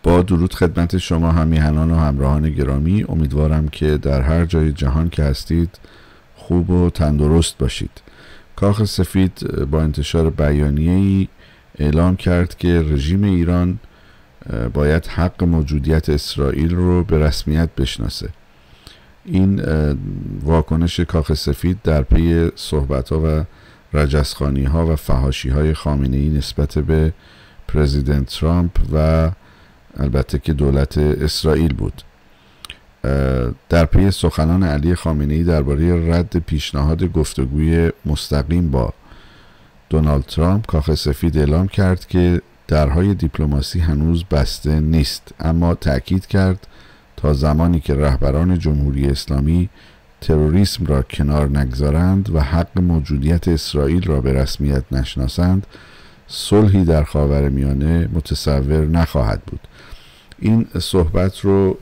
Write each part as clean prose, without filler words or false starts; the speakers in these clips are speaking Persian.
با درود خدمت شما همیهنان و همراهان گرامی، امیدوارم که در هر جای جهان که هستید خوب و تندرست باشید. کاخ سفید با انتشار بیانیه‌ای اعلام کرد که رژیم ایران باید حق موجودیت اسرائیل رو به رسمیت بشناسه. این واکنش کاخ سفید در پی صحبت‌ها و رجزخوانی‌ها و فحاشی‌های خامنه‌ای نسبت به پرزیدنت ترامپ و البته که دولت اسرائیل بود. در پی سخنان علی خامنه‌ای درباره رد پیشنهاد گفتگوی مستقیم با دونالد ترامپ، کاخ سفید اعلام کرد که درهای دیپلماسی هنوز بسته نیست، اما تأکید کرد تا زمانی که رهبران جمهوری اسلامی تروریسم را کنار نگذارند و حق موجودیت اسرائیل را به رسمیت نشناسند، صلحی در خاورمیانه متصور نخواهد بود. این صحبت رو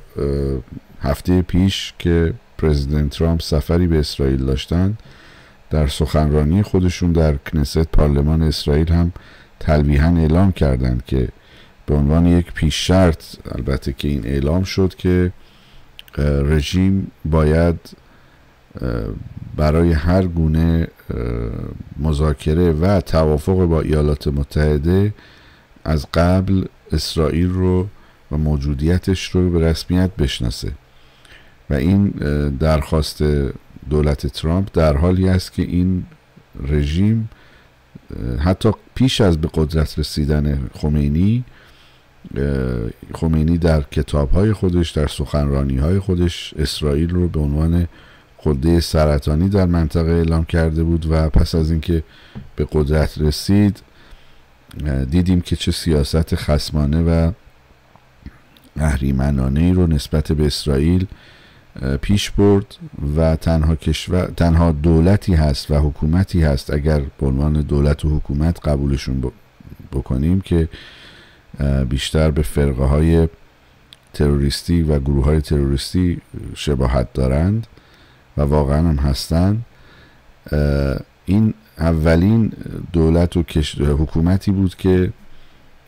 هفته پیش که پرزیدنت ترامپ سفری به اسرائیل داشتند، در سخنرانی خودشون در کنست پارلمان اسرائیل هم تلویحاً اعلام کردند که به عنوان یک پیش شرط، البته که این اعلام شد که رژیم باید برای هر گونه مذاکره و توافق با ایالات متحده از قبل اسرائیل رو و موجودیتش رو به رسمیت بشناسه و این درخواست دولت ترامپ در حالی است که این رژیم حتی پیش از به قدرت رسیدن خمینی در کتاب‌های خودش، در سخنرانی‌های خودش اسرائیل رو به عنوان غده سرطانی در منطقه اعلام کرده بود و پس از اینکه به قدرت رسید دیدیم که چه سیاست خصمانه و اهریمنانه‌ای رو نسبت به اسرائیل پیش برد و تنها دولتی هست و حکومتی هست، اگر به عنوان دولت و حکومت قبولشون بکنیم، که بیشتر به فرقه های تروریستی و گروه های تروریستی شباهت دارند و واقعا هم هستند. این اولین دولت و حکومتی بود که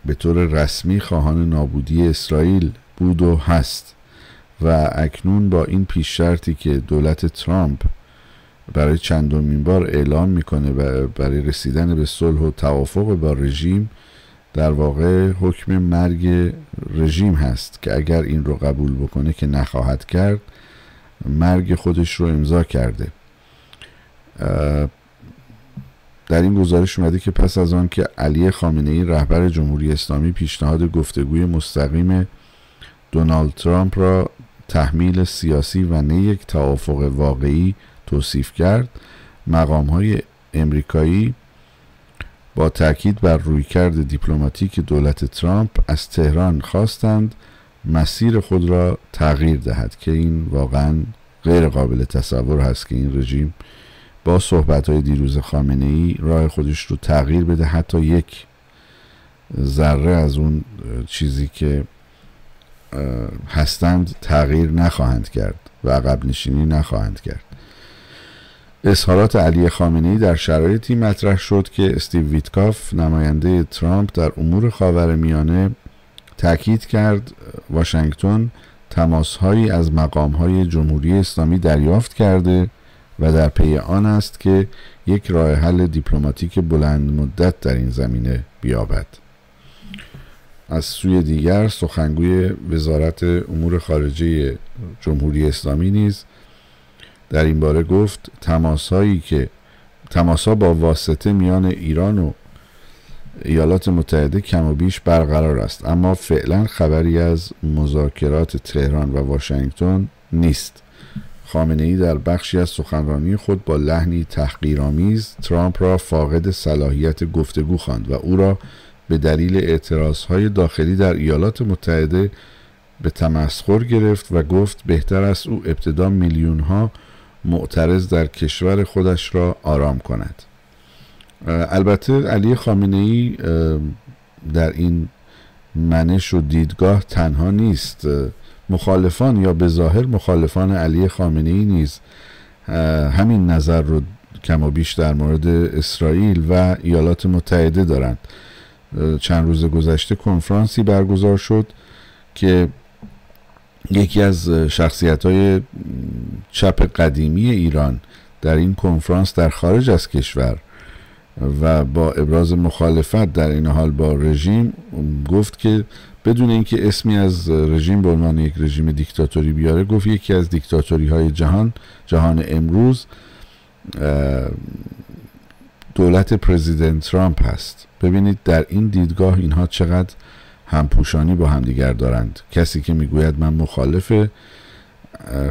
به طور رسمی خواهان نابودی اسرائیل بود و هست و اکنون با این پیش شرطی که دولت ترامپ برای چندمین بار اعلام میکنه و برای رسیدن به صلح و توافق با رژیم، در واقع حکم مرگ رژیم هست که اگر این رو قبول بکنه که نخواهد کرد، مرگ خودش رو امضا کرده. در این گزارش اومده که پس از آن که علی خامنه‌ای رهبر جمهوری اسلامی پیشنهاد گفتگوی مستقیم دونالد ترامپ را تحمیل سیاسی و نه یک توافق واقعی توصیف کرد، مقام‌های امریکایی با تاکید بر رویکرد دیپلماتیک دولت ترامپ از تهران خواستند مسیر خود را تغییر دهد که این واقعا غیر قابل تصور هست که این رژیم با صحبت‌های دیروز خامنه‌ای راه خودش رو تغییر بده، حتی یک ذره از اون چیزی که هستند تغییر نخواهند کرد و عقب نشینی نخواهند کرد. اظهارات علی خامنه‌ای در شرایطی مطرح شد که استیو ویتکاف، نماینده ترامپ در امور خاورمیانه، تاکید کرد واشنگتن تماس‌هایی از مقام‌های جمهوری اسلامی دریافت کرده و در پی آن است که یک راه حل دیپلماتیک بلند مدت در این زمینه بیابد. از سوی دیگر سخنگوی وزارت امور خارجه جمهوری اسلامی نیز در این باره گفت تماس‌ها با واسطه میان ایران و ایالات متحده کم و بیش برقرار است، اما فعلا خبری از مذاکرات تهران و واشنگتن نیست. خامنه‌ای در بخشی از سخنرانی خود با لحنی تحقیرآمیز ترامپ را فاقد صلاحیت گفتگو خواند و او را به دلیل اعتراضهای داخلی در ایالات متحده به تمسخر گرفت و گفت بهتر است او ابتدا میلیون‌ها معترض در کشور خودش را آرام کند. البته علی خامنه‌ای در این منش و دیدگاه تنها نیست. مخالفان یا به ظاهر مخالفان علی خامنه‌ای نیز همین نظر رو کم و بیش در مورد اسرائیل و ایالات متحده دارند. چند روز گذشته کنفرانسی برگزار شد که یکی از شخصیت‌های چپ قدیمی ایران در این کنفرانس در خارج از کشور و با ابراز مخالفت در این حال با رژیم گفت که بدون اینکه اسمی از رژیم به عنوان یک رژیم دیکتاتوری بیاره، گفت یکی از دیکتاتوری‌های جهان امروز دولت پرزیدنت ترامپ هست. ببینید در این دیدگاه اینها چقدر همپوشانی با همدیگر دارند. کسی که میگوید من مخالف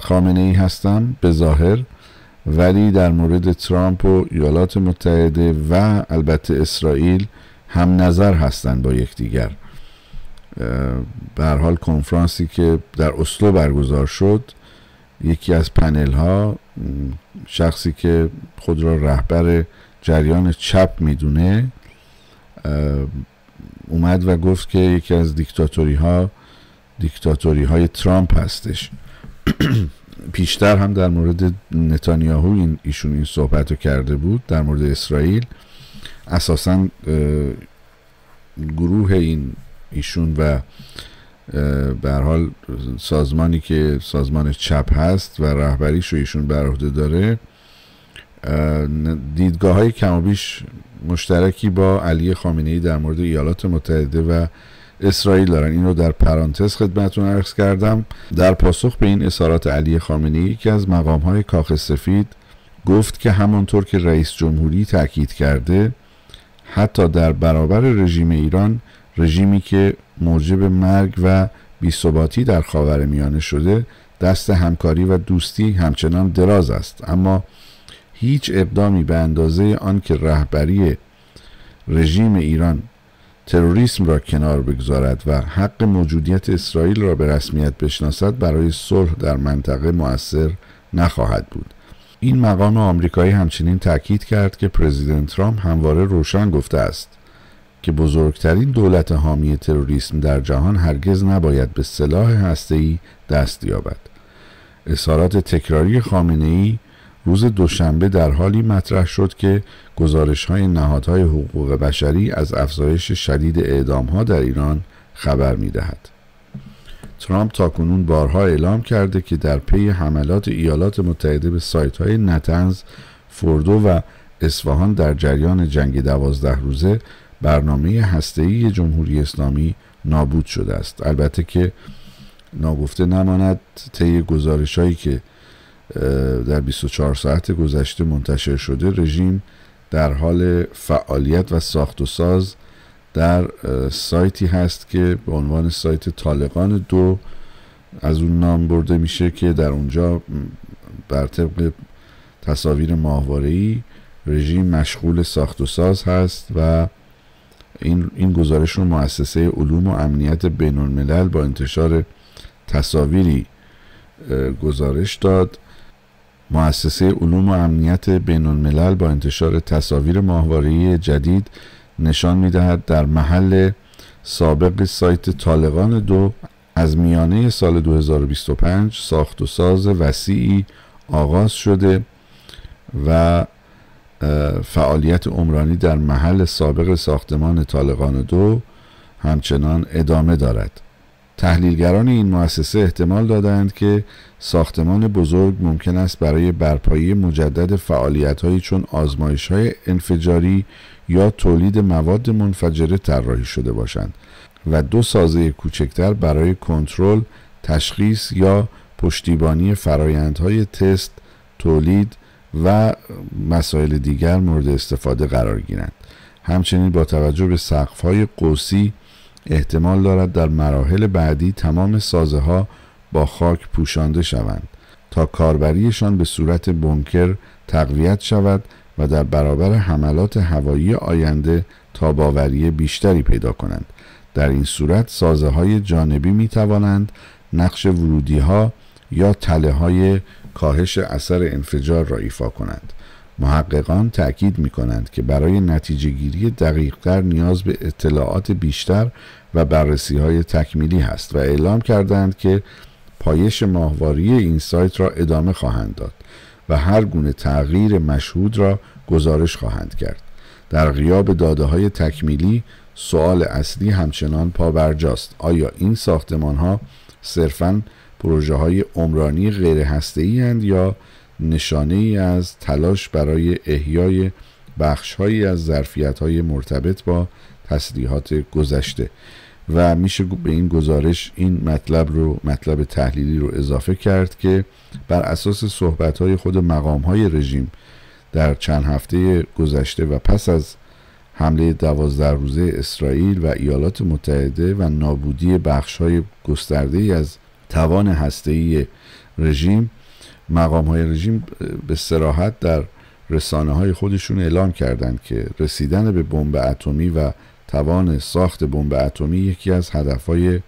خامنه ای هستم به ظاهر، ولی در مورد ترامپ و ایالات متحده و البته اسرائیل هم نظر هستند با یکدیگر. به هر حال کنفرانسی که در اسلو برگزار شد، یکی از پنل ها شخصی که خود را رهبر جریان چپ میدونه اومد و گفت که یکی از دیکتاتوری های ترامپ هستش. پیشتر هم در مورد نتانیاهو ایشون این صحبت رو کرده بود در مورد اسرائیل. اساساً گروه ایشون و به هر حال سازمانی که سازمان چپ هست و رهبریش رو ایشون بر عهده داره، دیدگاه‌های کم و بیش مشترکی با علی خامنه‌ای در مورد ایالات متحده و اسرائیل دارن. این رو در پرانتز خدمتتون عرض کردم. در پاسخ به این اظهارات علی خامنه‌ای که از مقام‌های کاخ سفید گفت که همانطور که رئیس جمهوری تاکید کرده، حتی در برابر رژیم ایران، رژیمی که موجب مرگ و بی‌ثباتی در خاورمیانه شده، دست همکاری و دوستی همچنان دراز است، اما هیچ اقدامی به اندازه آن که رهبری رژیم ایران تروریسم را کنار بگذارد و حق موجودیت اسرائیل را به رسمیت بشناسد برای صلح در منطقه مؤثر نخواهد بود. این مقام آمریکایی همچنین تاکید کرد که پرزیدنت ترامپ همواره روشن گفته است که بزرگترین دولت حامی تروریسم در جهان هرگز نباید به سلاح هسته‌ای دست یابد. اظهارات تکراری خامنه‌ای روز دوشنبه در حالی مطرح شد که گزارش‌های نهادهای حقوق بشری از افزایش شدید اعدام‌ها در ایران خبر می‌دهد. ترامپ تاکنون بارها اعلام کرده که در پی حملات ایالات متحده به سایت‌های نتنز، فوردو و اصفهان در جریان جنگ 12 روزه، برنامه هسته‌ای جمهوری اسلامی نابود شده است. البته که ناگفته نماند طی گزارش‌هایی که در 24 ساعت گذشته منتشر شده، رژیم در حال فعالیت و ساخت و ساز در سایتی هست که به عنوان سایت طالقان 2 از اون نام برده میشه، که در اونجا بر طبق تصاویر ماهواره‌ای رژیم مشغول ساخت و ساز هست و این گزارش رو مؤسسه علوم و امنیت بین الملل با انتشار تصاویری گزارش داد. مؤسسه علوم و امنیت بین الملل با انتشار تصاویر ماهواره‌ای جدید نشان می‌دهد در محل سابق سایت طالقان 2 از میانه سال 2025 ساخت و ساز وسیعی آغاز شده و فعالیت عمرانی در محل سابق ساختمان طالقان 2 همچنان ادامه دارد. تحلیلگران این مؤسسه احتمال دادند که ساختمان بزرگ ممکن است برای برپایی مجدد فعالیت‌هایی چون آزمایش‌های انفجاری یا تولید مواد منفجره طراحی شده باشند و 2 سازه کوچکتر برای کنترل، تشخیص یا پشتیبانی فرآیندهای تست، تولید و مسائل دیگر مورد استفاده قرار گیرند. همچنین با توجه به سقف‌های قوسی احتمال دارد در مراحل بعدی تمام سازه‌ها با خاک پوشانده شوند تا کاربریشان به صورت بنکر تقویت شود و در برابر حملات هوایی آینده تاب‌آوری بیشتری پیدا کنند. در این صورت سازه‌های جانبی می‌توانند نقش ورودی‌ها یا تله‌های کاهش اثر انفجار را ایفا کنند. محققان تأکید می‌کنند که برای نتیجه گیری دقیق‌تر نیاز به اطلاعات بیشتر و بررسی‌های تکمیلی هست و اعلام کردند که پایش ماهواره‌ای این سایت را ادامه خواهند داد و هر گونه تغییر مشهود را گزارش خواهند کرد. در غیاب داده‌های تکمیلی، سوال اصلی همچنان پابرجاست: آیا این ساختمان ها صرفاً پروژه های عمرانی غیر هسته‌ای اند یا نشانه ای از تلاش برای احیای بخش هایی از ظرفیت های مرتبط با تسلیحات گذشته؟ و میشه به این گزارش این مطلب تحلیلی رو اضافه کرد که بر اساس صحبت های خود مقام های رژیم در چند هفته گذشته و پس از حمله 12 روزه اسرائیل و ایالات متحده و نابودی بخش‌های گسترده‌ای از توان هسته‌ای رژیم، مقام‌های رژیم به صراحت در رسانه‌های خودشون اعلام کردند که رسیدن به بمب اتمی و توان ساخت بمب اتمی یکی از هدف‌های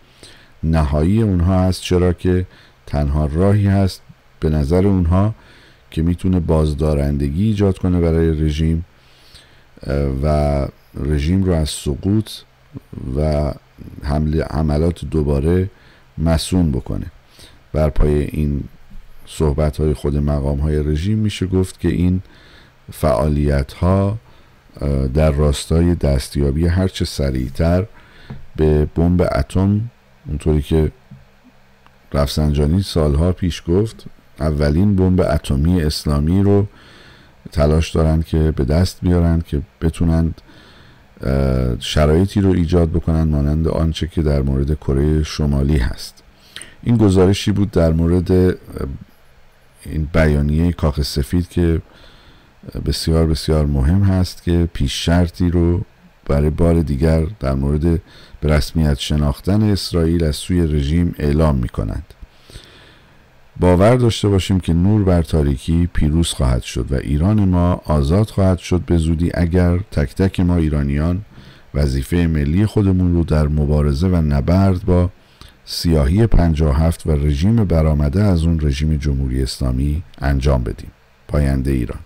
نهایی اونها است، چرا که تنها راهی هست به نظر اونها که میتونه بازدارندگی ایجاد کنه برای رژیم و رژیم رو از سقوط و حملات دوباره مسئول بکنه. بر پای این صحبت‌های خود مقام‌های رژیم میشه گفت که این فعالیت‌ها در راستای دستیابی هرچه سریعتر به بمب اتم، اونطوری که رفسنجانی سالها پیش گفت، اولین بمب اتمی اسلامی رو تلاش دارن که به دست بیارن که بتونن شرایطی رو ایجاد بکنن مانند آنچه که در مورد کره شمالی هست. این گزارشی بود در مورد این بیانیه کاخ سفید که بسیار بسیار مهم هست که پیش شرطی رو برای بار دیگر در مورد به رسمیت شناختن اسرائیل از سوی رژیم اعلام می کنند. باور داشته باشیم که نور بر تاریکی پیروز خواهد شد و ایران ما آزاد خواهد شد به زودی اگر تک تک ما ایرانیان وظیفه ملی خودمون رو در مبارزه و نبرد با سیاهی 57 و رژیم برآمده از اون رژیم جمهوری اسلامی انجام بدیم. پاینده ایران.